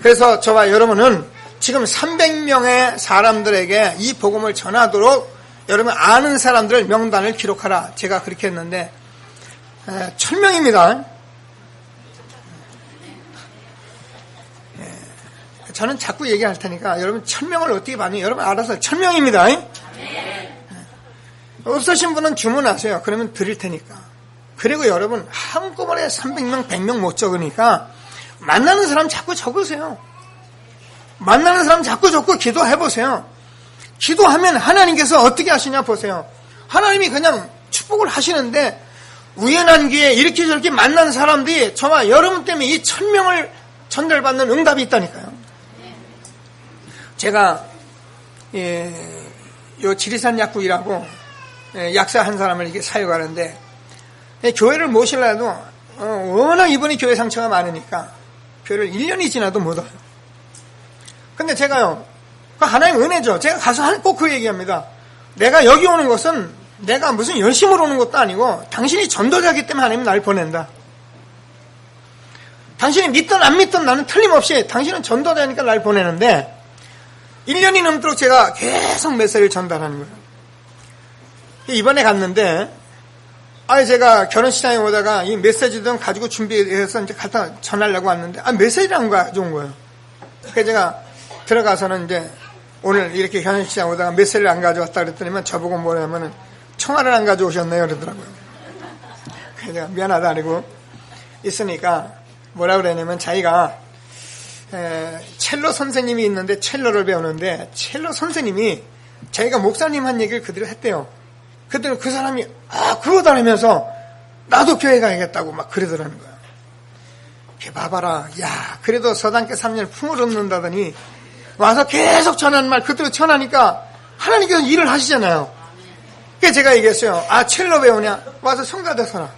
그래서 저와 여러분은 지금 300명의 사람들에게 이 복음을 전하도록 여러분 아는 사람들 명단을 기록하라. 제가 그렇게 했는데 1000명입니다. 저는 자꾸 얘기할 테니까 여러분 1000명을 어떻게 받니? 여러분 알아서 1000명입니다. 없으신 분은 주문하세요. 그러면 드릴 테니까. 그리고 여러분 한꺼번에 300명, 100명 못 적으니까 만나는 사람 자꾸 적으세요. 만나는 사람 자꾸 적고 기도해보세요. 기도하면 하나님께서 어떻게 하시냐 보세요. 하나님이 그냥 축복을 하시는데 우연한 기회에 이렇게 저렇게 만난 사람들이 저와 여러분 때문에 이 1000명을 전달받는 응답이 있다니까요. 제가 요 지리산 약국이라고 약사 한 사람을 이렇게 사역하는데 교회를 모시려도 워낙 이번에 교회 상처가 많으니까 교회를 1년이 지나도 못 와요. 근데 제가요, 하나님 은혜죠. 제가 가서 꼭 그 얘기합니다. 내가 여기 오는 것은 내가 무슨 열심으로 오는 것도 아니고 당신이 전도자이기 때문에 하나님이 날 보낸다. 당신이 믿든 안 믿든 나는 틀림없이 당신은 전도자니까 날 보내는데 1년이 넘도록 제가 계속 메시지를 전달하는 거예요. 이번에 갔는데 제가 결혼식장에 오다가 이 메시지든 가지고 준비해서 이제 갖다 전하려고 왔는데 메시지를 안 가져온 거예요. 그래서 제가 들어가서는 이제 오늘 이렇게 결혼식장 오다가 메시지를 안 가져왔다 그랬더니만 저보고 뭐냐면은 청아를 안 가져오셨네요 그러더라고요. 그래서 제가 미안하다 그러고 있으니까 뭐라 그러냐면 자기가 첼로 선생님이 있는데 첼로를 배우는데 첼로 선생님이 자기가 목사님 한 얘기를 그대로 했대요. 그때는 그 사람이 그거다 하면서 나도 교회 가야겠다고 막 그러더라는 거야. 봐봐라. 야 그래도 서당계 3년 풍을 얻는다더니 와서 계속 전하는 말 그대로 전하니까 하나님께서 일을 하시잖아요. 그래서 제가 얘기했어요. 첼로 배우냐? 와서 성가대 서라.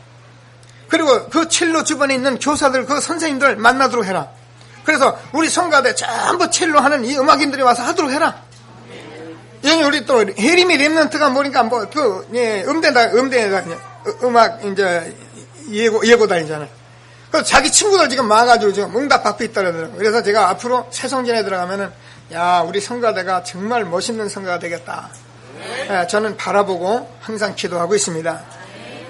그리고 그 첼로 주변에 있는 교사들 그 선생님들 만나도록 해라. 그래서 우리 성가대 전부 첼로 하는 이 음악인들이 와서 하도록 해라. 여기 우리 또 해림이 랩런트가 보니까 음대에다 음악 이제 예고 다니잖아요. 그래서 자기 친구들 지금 와가지고 지금 응답 받고 있더라고요. 그래서 제가 앞으로 새성전에 들어가면은 우리 성가대가 정말 멋있는 성가가 되겠다. 저는 바라보고 항상 기도하고 있습니다.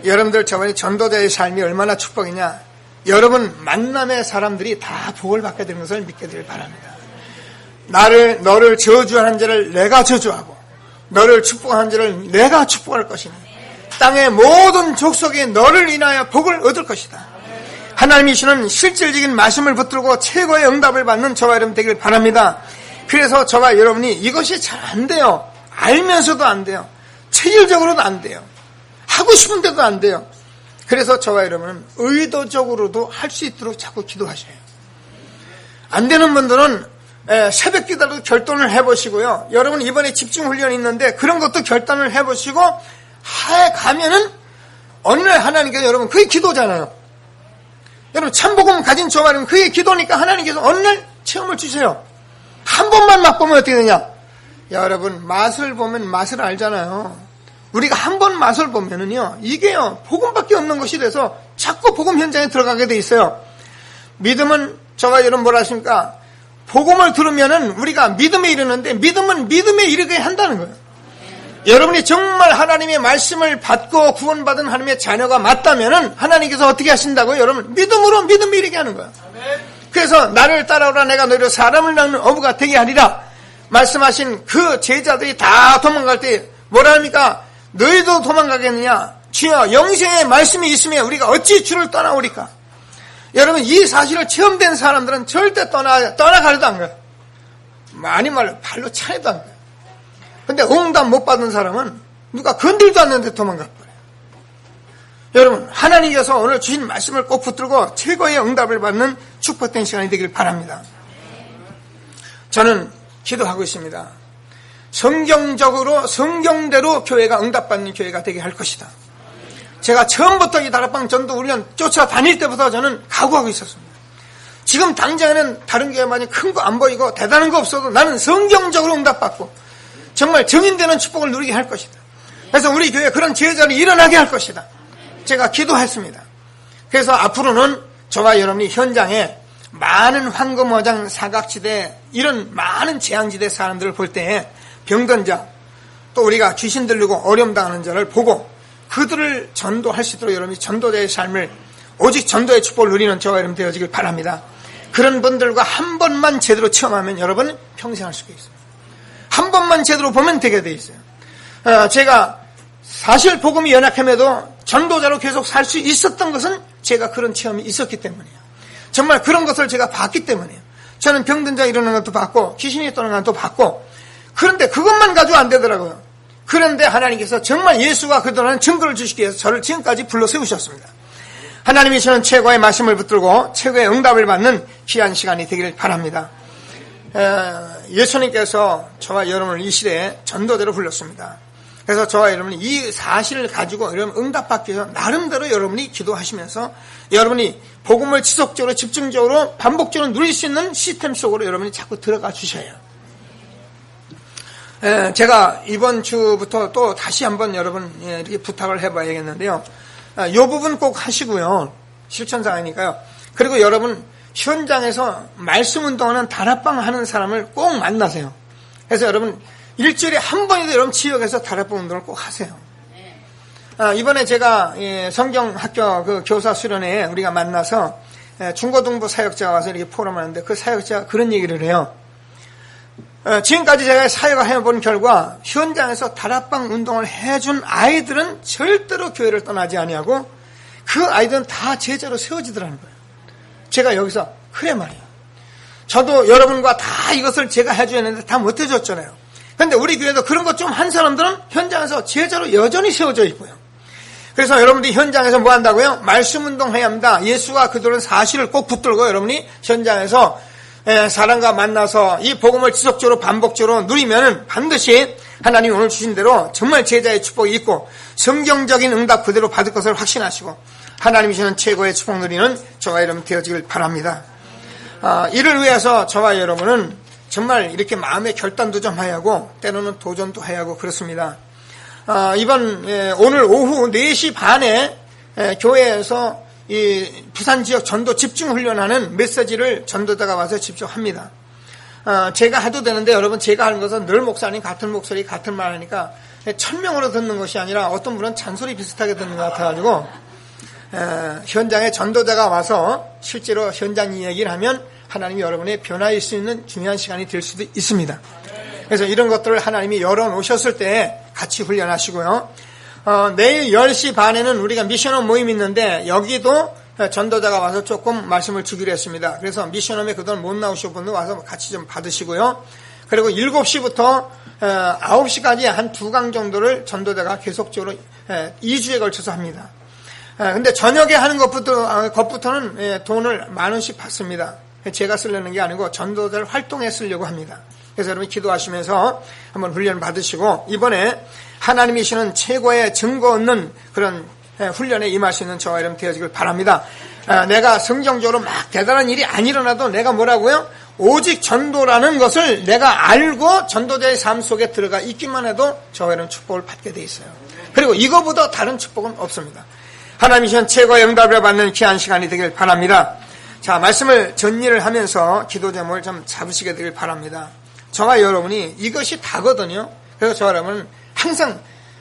여러분들 저번에 전도자의 삶이 얼마나 축복이냐. 여러분 만남의 사람들이 다 복을 받게 되는 것을 믿게 되길 바랍니다. 너를 저주하는 자를 내가 저주하고 너를 축복하는 자를 내가 축복할 것이니 땅의 모든 족속이 너를 인하여 복을 얻을 것이다. 하나님이 주는 실질적인 말씀을 붙들고 최고의 응답을 받는 저와 여러분 되길 바랍니다. 그래서 저와 여러분이 이것이 잘 안 돼요. 알면서도 안 돼요. 체질적으로도 안 돼요. 하고 싶은데도 안 돼요. 그래서 저와 여러분은 의도적으로도 할 수 있도록 자꾸 기도하셔요. 안 되는 분들은 새벽 기도도 결단을 해보시고요. 여러분 이번에 집중훈련이 있는데 그런 것도 결단을 해보시고 가면은 어느 날 하나님께서 여러분 그게 기도잖아요. 여러분 참복음 가진 저와 여러분 그게 기도니까 하나님께서 어느 날 체험을 주세요. 한 번만 맛보면 어떻게 되냐? 여러분 맛을 보면 맛을 알잖아요. 우리가 한 번 맛을 보면은요 이게요 복음밖에 없는 것이 돼서 자꾸 복음 현장에 들어가게 돼 있어요. 믿음은 저와 여러분 뭐라 하십니까? 복음을 들으면은 우리가 믿음에 이르는데 믿음은 믿음에 이르게 한다는 거예요. 여러분이 정말 하나님의 말씀을 받고 구원받은 하나님의 자녀가 맞다면은 하나님께서 어떻게 하신다고요? 여러분 믿음으로 믿음에 이르게 하는 거예요. 그래서 나를 따라오라 내가 너희를 사람을 낳는 어부가 되게 하리라 말씀하신 그 제자들이 다 도망갈 때 뭐라 합니까? 너희도 도망가겠느냐? 주여 영생의 말씀이 있으면 우리가 어찌 주를 떠나오리까? 여러분 이 사실을 체험된 사람들은 절대 떠나가려도 안 가요. 많이 말로 발로 차려도 안 가요. 근데 응답 못 받은 사람은 누가 건들도 않는데 도망가 버려요. 여러분, 하나님께서 오늘 주신 말씀을 꼭 붙들고 최고의 응답을 받는 축복된 시간이 되길 바랍니다. 저는 기도하고 있습니다. 성경적으로, 성경대로 교회가 응답받는 교회가 되게 할 것이다. 제가 처음부터 이 다락방 전도 훈련 쫓아다닐 때부터 저는 각오하고 있었습니다. 지금 당장에는 다른 교회 많이 큰 거 안 보이고 대단한 거 없어도 나는 성경적으로 응답받고 정말 정인되는 축복을 누리게 할 것이다. 그래서 우리 교회에 그런 제자를 일어나게 할 것이다. 제가 기도했습니다. 그래서 앞으로는 저와 여러분이 현장에 많은 황금어장, 사각지대, 이런 많은 재앙지대 사람들을 볼 때에 병든 자, 또 우리가 귀신 들리고 어려움 당하는 자를 보고 그들을 전도할 수 있도록 여러분이 전도자의 삶을, 오직 전도의 축복을 누리는 저와 여러분 되어지길 바랍니다. 그런 분들과 한 번만 제대로 체험하면 여러분 평생 할 수가 있습니다. 한 번만 제대로 보면 되게 돼 있어요. 제가 사실 복음이 연약함에도 전도자로 계속 살 수 있었던 것은 제가 그런 체험이 있었기 때문이에요. 정말 그런 것을 제가 봤기 때문이에요. 저는 병든 자 일어나는 것도 봤고 귀신이 떠나는 것도 봤고, 그런데 그것만 가지고 안 되더라고요. 그런데 하나님께서 정말 예수가 그동안 증거를 주시기 위해서 저를 지금까지 불러 세우셨습니다. 하나님이 저는 최고의 말씀을 붙들고 최고의 응답을 받는 귀한 시간이 되기를 바랍니다. 예수님께서 저와 여러분을 이 시대에 전도대로 불렀습니다. 그래서 저와 여러분이 이 사실을 가지고 여러분 응답받기 위해서 나름대로 여러분이 기도하시면서 여러분이 복음을 지속적으로 집중적으로 반복적으로 누릴 수 있는 시스템 속으로 여러분이 자꾸 들어가 주셔야 해요. 제가 이번 주부터 또 다시 한번 여러분 이렇게 부탁을 해봐야겠는데요. 이 부분 꼭 하시고요. 실천사항이니까요. 그리고 여러분 현장에서 말씀 운동하는 다락방 하는 사람을 꼭 만나세요. 그래서 여러분 일주일에 한 번이라도 여러분 지역에서 다락방 운동을 꼭 하세요. 이번에 제가 성경학교 그 교사 수련회에 우리가 만나서 중고등부 사역자가 와서 이렇게 포럼을 하는데 그 사역자가 그런 얘기를 해요. 지금까지 제가 사역을 해본 결과 현장에서 다락방 운동을 해준 아이들은 절대로 교회를 떠나지 아니하고 그 아이들은 다 제자로 세워지더라는 거예요. 제가 여기서 그래 말이에요. 저도 여러분과 다 이것을 제가 해줘야 했는데 다 못 해줬잖아요. 그런데 우리 교회도 그런 것 좀 한 사람들은 현장에서 제자로 여전히 세워져 있고요. 그래서 여러분들이 현장에서 뭐 한다고요? 말씀 운동해야 합니다. 예수가 그들은 사실을 꼭 붙들고 여러분이 현장에서 사람과 만나서 이 복음을 지속적으로 반복적으로 누리면 반드시 하나님이 오늘 주신 대로 정말 제자의 축복이 있고 성경적인 응답 그대로 받을 것을 확신하시고 하나님이 주시는 최고의 축복 누리는 저와 여러분 되어지길 바랍니다. 이를 위해서 저와 여러분은 정말 이렇게 마음의 결단도 좀 해야 하고 때로는 도전도 해야 하고 그렇습니다. 오늘 오후 4시 반에 교회에서 이 부산 지역 전도 집중 훈련하는 메시지를 전도자가 와서 직접 합니다. 제가 해도 되는데 여러분 제가 하는 것은 늘 목사님 같은 목소리 같은 말 하니까 1000명으로 듣는 것이 아니라 어떤 분은 잔소리 비슷하게 듣는 것 같아가지고 현장에 전도자가 와서 실제로 현장 이야기를 하면 하나님이 여러분의 변화일 수 있는 중요한 시간이 될 수도 있습니다. 그래서 이런 것들을 하나님이 열어놓으셨을 때 같이 훈련하시고요. 내일 10시 반에는 우리가 미션홈 모임이 있는데 여기도 전도자가 와서 조금 말씀을 주기로 했습니다. 그래서 미션홈에 그동안 못 나오신 분들 와서 같이 좀 받으시고요. 그리고 7시부터 9시까지 한 2강 정도를 전도자가 계속적으로 2주에 걸쳐서 합니다. 근데 저녁에 하는 것부터는 돈을 10,000원씩 받습니다. 제가 쓰려는 게 아니고 전도자를 활동에 쓰려고 합니다. 그래서 여러분 기도하시면서 한번 훈련 받으시고 이번에 하나님이 주시는 최고의 증거 얻는 그런 훈련에 임할 수 있는 저와 여러분 되어지길 바랍니다. 내가 성경적으로 막 대단한 일이 안 일어나도 내가 뭐라고요? 오직 전도라는 것을 내가 알고 전도자의 삶 속에 들어가 있기만 해도 저와 여러분 축복을 받게 돼 있어요. 그리고 이거보다 다른 축복은 없습니다. 하나님이 주시는 최고의 응답을 받는 귀한 시간이 되길 바랍니다. 자, 말씀을 정리를 하면서 기도 제목을 좀 잡으시게 되길 바랍니다. 저와 여러분이 이것이 다거든요. 그래서 저와 여러분은 항상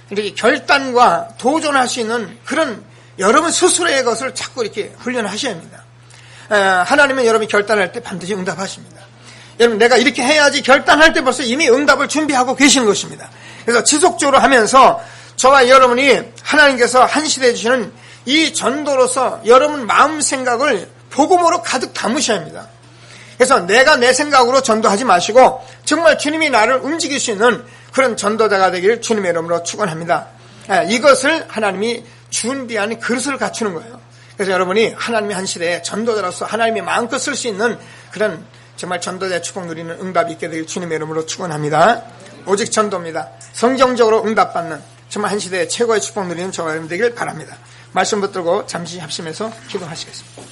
이렇게 결단과 도전할 수 있는 그런 여러분 스스로의 것을 자꾸 이렇게 훈련하셔야 합니다. 하나님은 여러분이 결단할 때 반드시 응답하십니다. 여러분 내가 이렇게 해야지 결단할 때 벌써 이미 응답을 준비하고 계시는 것입니다. 그래서 지속적으로 하면서 저와 여러분이 하나님께서 한시대해 주시는 이 전도로서 여러분 마음 생각을 복음으로 가득 담으셔야 합니다. 그래서 내가 내 생각으로 전도하지 마시고 정말 주님이 나를 움직일 수 있는 그런 전도자가 되기를 주님의 이름으로 축원합니다. 이것을 하나님이 준비하는 그릇을 갖추는 거예요. 그래서 여러분이 하나님의 한 시대에 전도자로서 하나님이 마음껏 쓸 수 있는 그런 정말 전도자의 축복 누리는 응답이 있게 되길 주님의 이름으로 축원합니다. 오직 전도입니다. 성경적으로 응답받는 정말 한 시대의 최고의 축복 누리는 저와 여러분 되길 바랍니다. 말씀 붙들고 잠시 합심해서 기도하시겠습니다.